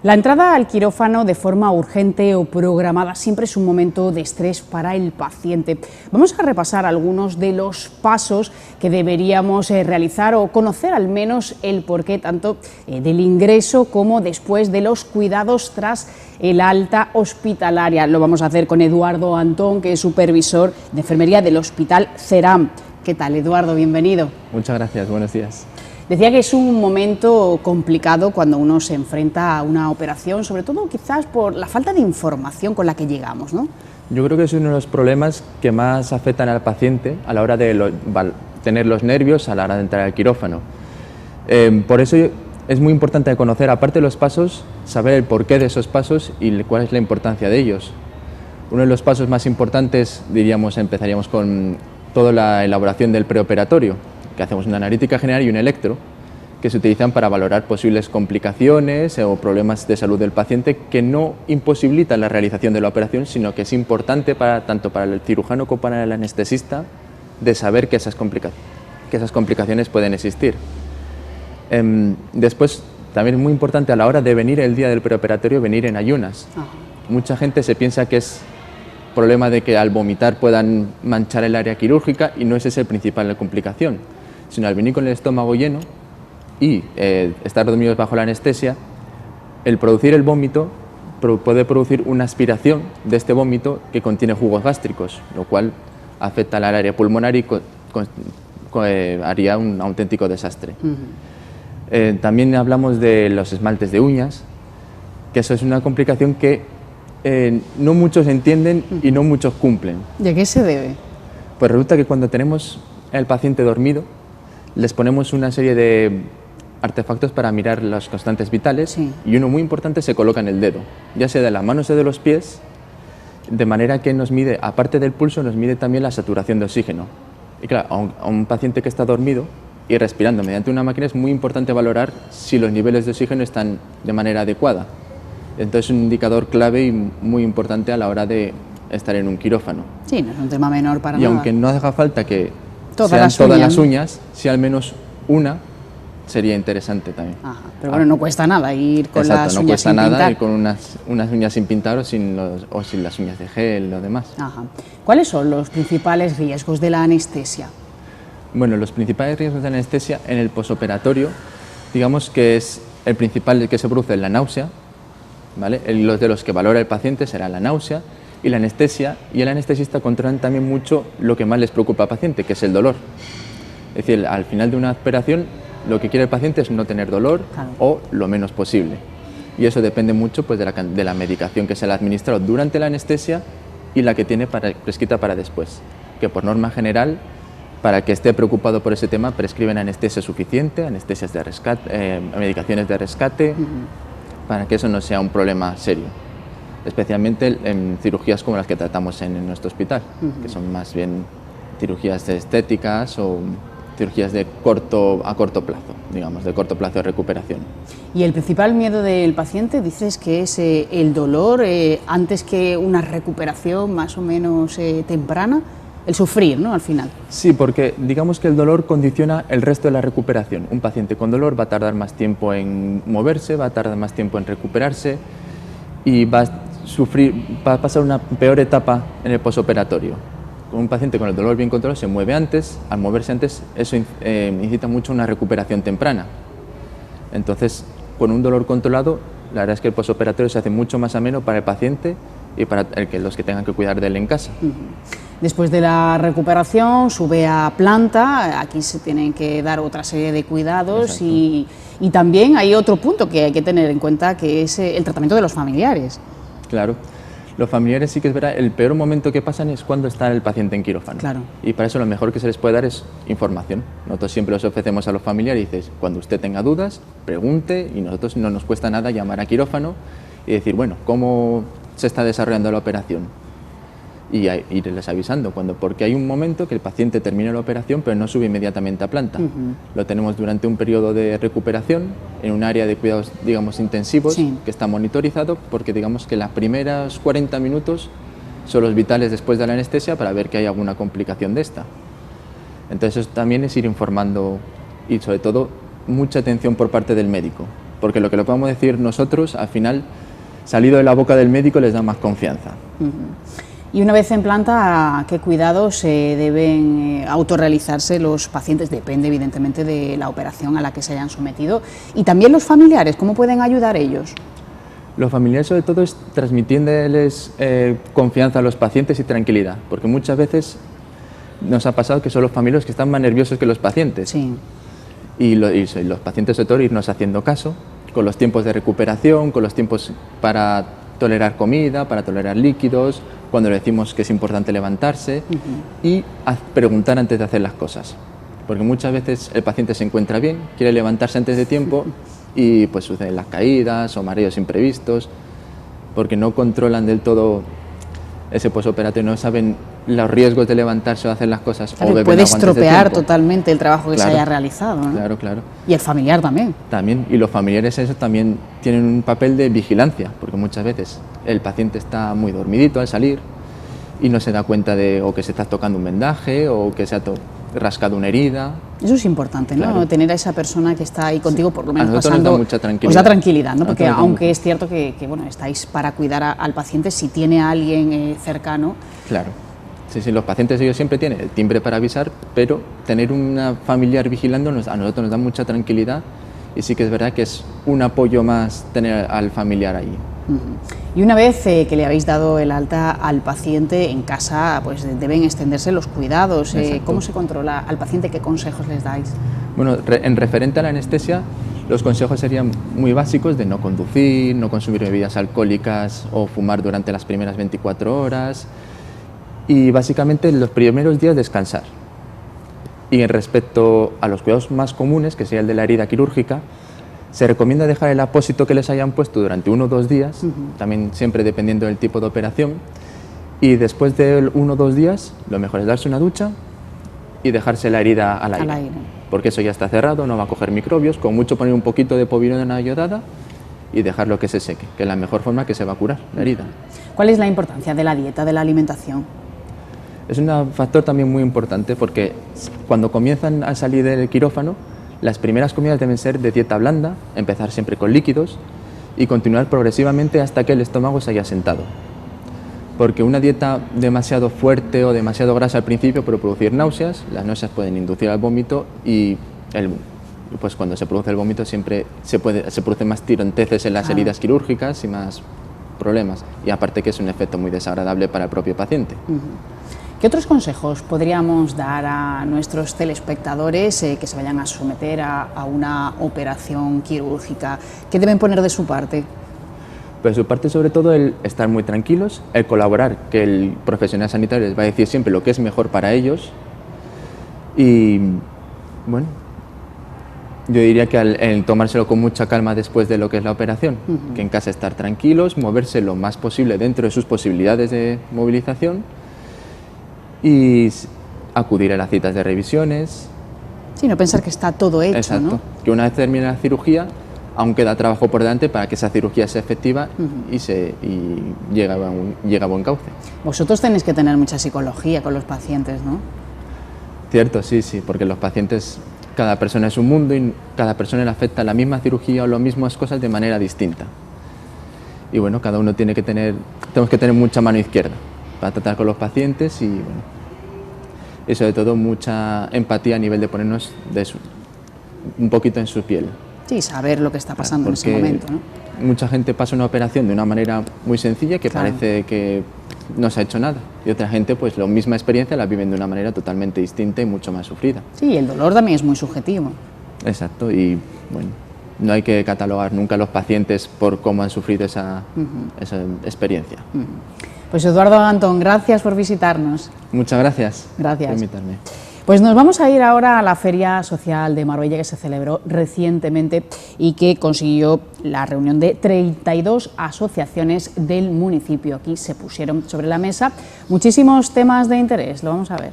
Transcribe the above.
La entrada al quirófano de forma urgente o programada siempre es un momento de estrés para el paciente. Vamos a repasar algunos de los pasos que deberíamos realizar o conocer al menos el porqué tanto del ingreso como después de los cuidados tras el alta hospitalaria. Lo vamos a hacer con Eduardo Antón, que es supervisor de enfermería del Hospital CERAM. ¿Qué tal, Eduardo? Bienvenido. Muchas gracias, buenos días. Decía que es un momento complicado cuando uno se enfrenta a una operación, sobre todo quizás por la falta de información con la que llegamos, ¿no? Yo creo que es uno de los problemas que más afectan al paciente a la hora de tener los nervios a la hora de entrar al quirófano. Por eso es muy importante conocer, aparte de los pasos, saber el porqué de esos pasos y cuál es la importancia de ellos. Uno de los pasos más importantes, empezaríamos con toda la elaboración del preoperatorio, que hacemos una analítica general y un electro, que se utilizan para valorar posibles complicaciones o problemas de salud del paciente que no imposibilitan la realización de la operación, sino que es importante tanto para el cirujano como para el anestesista de saber que esas complicaciones pueden existir. Después, también es muy importante a la hora de venir el día del preoperatorio, venir en ayunas. Mucha gente se piensa que es problema de que al vomitar puedan manchar el área quirúrgica y no ese es el principal complicación, sino al venir con el estómago lleno y estar dormidos bajo la anestesia, el producir el vómito puede producir una aspiración de este vómito que contiene jugos gástricos, lo cual afecta al área pulmonar y haría un auténtico desastre. También hablamos de los esmaltes de uñas, que eso es una complicación que no muchos entienden y no muchos cumplen. ¿Y a qué se debe? Pues resulta que cuando tenemos al paciente dormido, les ponemos una serie de artefactos para mirar las constantes vitales, sí. Y uno muy importante se coloca en el dedo, ya sea de las manos o de los pies, de manera que nos mide, aparte del pulso, nos mide también la saturación de oxígeno. Y claro, a un paciente que está dormido y respirando mediante una máquina es muy importante valorar si los niveles de oxígeno están de manera adecuada. Entonces es un indicador clave y muy importante a la hora de estar en un quirófano. Sí, no es un tema menor para nada. Y aunque no haga falta que sean todas las uñas, si al menos una sería interesante también. Ajá, pero bueno, no cuesta nada ir con las uñas sin pintar. No cuesta nada ir con unas uñas sin pintar o sin las uñas de gel o demás. Ajá. ¿Cuáles son los principales riesgos de la anestesia? Bueno, los principales riesgos de la anestesia en el posoperatorio, digamos que es el principal que se produce en la náusea, ¿vale? Los de los que valora el paciente será la náusea y la anestesia, y el anestesista controlan también mucho lo que más les preocupa al paciente, que es el dolor. Es decir, al final de una operación lo que quiere el paciente es no tener dolor, claro, o lo menos posible. Y eso depende mucho pues, de la medicación que se le ha administrado durante la anestesia y la que tiene prescrita para después. Que por norma general, para el que esté preocupado por ese tema, prescriben anestesia suficiente, anestesias de rescate, medicaciones de rescate, para que eso no sea un problema serio. Especialmente en cirugías como las que tratamos en nuestro hospital, que son más bien cirugías estéticas o cirugías a corto plazo, digamos, de corto plazo de recuperación. Y el principal miedo del paciente, dices que es el dolor, antes que una recuperación más o menos temprana, el sufrir, ¿no?, al final. Sí, porque digamos que el dolor condiciona el resto de la recuperación. Un paciente con dolor va a tardar más tiempo en moverse, va a tardar más tiempo en recuperarse y va a pasar una peor etapa en el posoperatorio. Un paciente con el dolor bien controlado se mueve antes, al moverse antes eso incita mucho a una recuperación temprana. Entonces, con un dolor controlado, la verdad es que el posoperatorio se hace mucho más ameno para el paciente y para los que tengan que cuidar de él en casa. Después de la recuperación sube a planta, aquí se tienen que dar otra serie de cuidados y también hay otro punto que hay que tener en cuenta, que es el tratamiento de los familiares. Claro, los familiares sí que es verdad, el peor momento que pasan es cuando está el paciente en quirófano. Claro. Y para eso lo mejor que se les puede dar es información. Nosotros siempre los ofrecemos a los familiares y dices, cuando usted tenga dudas, pregunte, y nosotros no nos cuesta nada llamar a quirófano y decir, bueno, ¿cómo se está desarrollando la operación? Y irles avisando, porque hay un momento que el paciente termina la operación pero no sube inmediatamente a planta. Lo tenemos durante un periodo de recuperación en un área de cuidados, digamos, intensivos, sí, que está monitorizado, porque digamos que las primeras 40 minutos son los vitales después de la anestesia para ver que hay alguna complicación de esta. Entonces eso también es ir informando y sobre todo mucha atención por parte del médico. porque lo que lo podemos decir nosotros, al final, salido de la boca del médico, les da más confianza. Y una vez en planta, ¿qué cuidados deben autorrealizarse los pacientes? Depende, evidentemente, de la operación a la que se hayan sometido. Y también los familiares, ¿cómo pueden ayudar ellos? Los familiares, sobre todo, es transmitiéndoles confianza a los pacientes y tranquilidad, porque muchas veces nos ha pasado que son los familiares que están más nerviosos que los pacientes. Sí. Y los pacientes, sobre todo, irnos haciendo caso, con los tiempos de recuperación, con los tiempos para tolerar comida, para tolerar líquidos, cuando le decimos que es importante levantarse y preguntar antes de hacer las cosas. Porque muchas veces el paciente se encuentra bien, quiere levantarse antes de tiempo y pues suceden las caídas o mareos imprevistos, porque no controlan del todo ese posoperatorio, no saben los riesgos de levantarse o hacer las cosas. Claro, o beber puede agua antes de estropear tiempo. totalmente el trabajo que Claro, se haya realizado, ¿no? Claro, claro. Y el familiar también. También, y los familiares esos también tienen un papel de vigilancia, porque muchas veces el paciente está muy dormidito al salir y no se da cuenta de o que se está tocando un vendaje o que se ha rascado una herida. Eso es importante, ¿no? Claro. Tener a esa persona que está ahí contigo, por lo menos A nosotros pasando, nos da mucha tranquilidad. os da tranquilidad, ¿no? A Porque nosotros nos da aunque mucho. es cierto que bueno, estáis para cuidar al paciente, si tiene a alguien cercano. Claro. Sí, sí, los pacientes ellos siempre tienen el timbre para avisar, pero tener una familiar vigilándonos a nosotros nos da mucha tranquilidad y sí que es verdad que es un apoyo más tener al familiar ahí. Y una vez que le habéis dado el alta al paciente en casa, pues deben extenderse los cuidados. Exacto. ¿Cómo se controla al paciente? ¿Qué consejos les dais? Bueno, en referente a la anestesia, los consejos serían muy básicos de no conducir, no consumir bebidas alcohólicas o fumar durante las primeras 24 horas y básicamente los primeros días descansar. Y en respecto a los cuidados más comunes, que sería el de la herida quirúrgica, se recomienda dejar el apósito que les hayan puesto durante 1 o 2 días, también siempre dependiendo del tipo de operación, y después de 1 o 2 días lo mejor es darse una ducha y dejarse la herida al aire, porque eso ya está cerrado, no va a coger microbios, con mucho poner un poquito de povidona iodada y dejarlo que se seque, que es la mejor forma que se va a curar la herida. ¿Cuál es la importancia de la dieta, de la alimentación? Es un factor también muy importante porque cuando comienzan a salir del quirófano, las primeras comidas deben ser de dieta blanda, empezar siempre con líquidos y continuar progresivamente hasta que el estómago se haya sentado. Porque una dieta demasiado fuerte o demasiado grasa al principio puede producir náuseas, las náuseas pueden inducir al vómito y pues cuando se produce el vómito siempre se producen más tironteces en las heridas quirúrgicas y más problemas. Y aparte que es un efecto muy desagradable para el propio paciente. ¿Qué otros consejos podríamos dar a nuestros telespectadores que se vayan a someter a una operación quirúrgica? ¿Qué deben poner de su parte? Pues de su parte, sobre todo, el estar muy tranquilos, el colaborar, que el profesional sanitario les va a decir siempre lo que es mejor para ellos. Y bueno, yo diría que el tomárselo con mucha calma después de lo que es la operación, que en casa estar tranquilos, moverse lo más posible dentro de sus posibilidades de movilización y acudir a las citas de revisiones. Sí, no pensar que está todo hecho, Exacto, ¿no? que una vez termine la cirugía, aún queda trabajo por delante para que esa cirugía sea efectiva y llegue a buen cauce. Vosotros tenéis que tener mucha psicología con los pacientes, ¿no? Cierto, sí, porque los pacientes, cada persona es un mundo y cada persona le afecta la misma cirugía o las mismas cosas de manera distinta. Y bueno, cada uno tenemos que tener mucha mano izquierda para tratar con los pacientes y sobre todo mucha empatía a nivel de ponernos un poquito en su piel. Sí, saber lo que está pasando en ese momento, ¿no? Mucha gente pasa una operación de una manera muy sencilla que parece que no se ha hecho nada y otra gente pues la misma experiencia la viven de una manera totalmente distinta y mucho más sufrida. Sí, el dolor también es muy subjetivo. Exacto, y bueno, no hay que catalogar nunca a los pacientes por cómo han sufrido esa experiencia. Pues Eduardo Antón, gracias por visitarnos. Muchas gracias. Gracias. Por invitarme. Pues nos vamos a ir ahora a la Feria Social de Marbella que se celebró recientemente y que consiguió la reunión de 32 asociaciones del municipio. Aquí se pusieron sobre la mesa muchísimos temas de interés, lo vamos a ver.